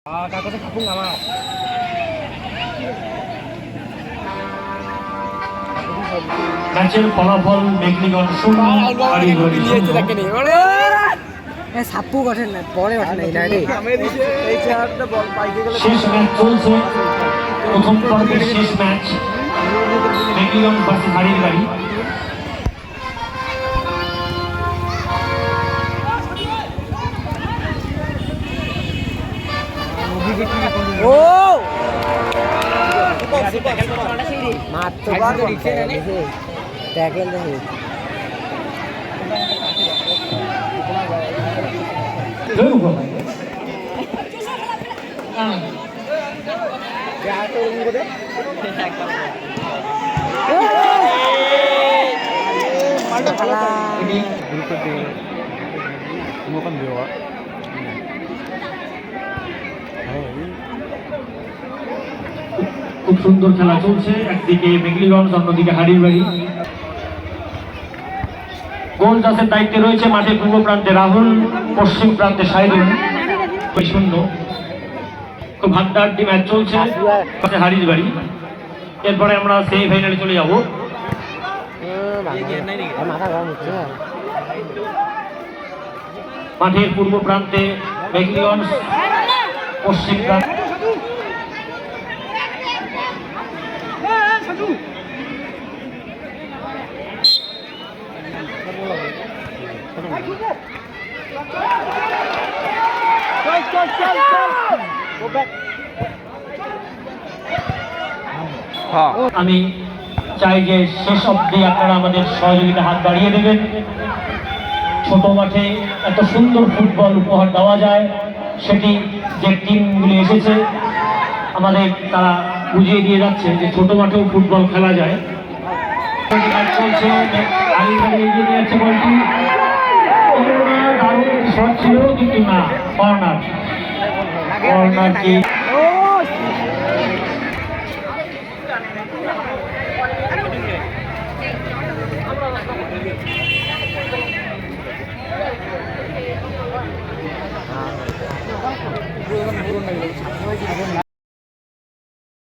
Kakaknya kapung nggak mau. ম্যাচের ফলাফল মেঘলিগঞ্জ 0 হারিগড়ি 0। সাপু গঠন না পরে গঠন নাই না রে শেষ ম্যাচ চলছে, প্রথম পর্বের শেষ ম্যাচ মেঘলিগঞ্জ ভার্সেস হারিগড়ি। ও মাত্র ট্যাকেল দেখে খুব সুন্দর খেলা চলছে, একদিকে মেঘলিগঞ্জ অন্যদিকে হারিগড়ি। গোল চাষের দায়িত্বে রয়েছে মাঠের পূর্ব প্রান্তে রাহুল, পশ্চিম প্রান্তে সাইদুল। 0 খুব হাড্ডাহাড্ডি ম্যাচ চলছে হারিগড়ি। এরপরে আমরা সেমিফাইনালে চলে যাব। মাঠের পূর্ব প্রান্তে মেঘলিগঞ্জ, পশ্চিম প্রান্তে আমি চাই যে শেষ অবধি আপনারা আমাদের সহযোগিতা হাত বাড়িয়ে দেবেন। ছোট মাঠে এত সুন্দর ফুটবল উপহার দেওয়া যায়, সেটি যে টিমগুলি এসেছে আমাদের তারা বুঝিয়ে দিয়ে যাচ্ছে যে ছোট মাঠেও ফুটবল খেলা যায়। ছিল কিন্তু না, কর্নার কি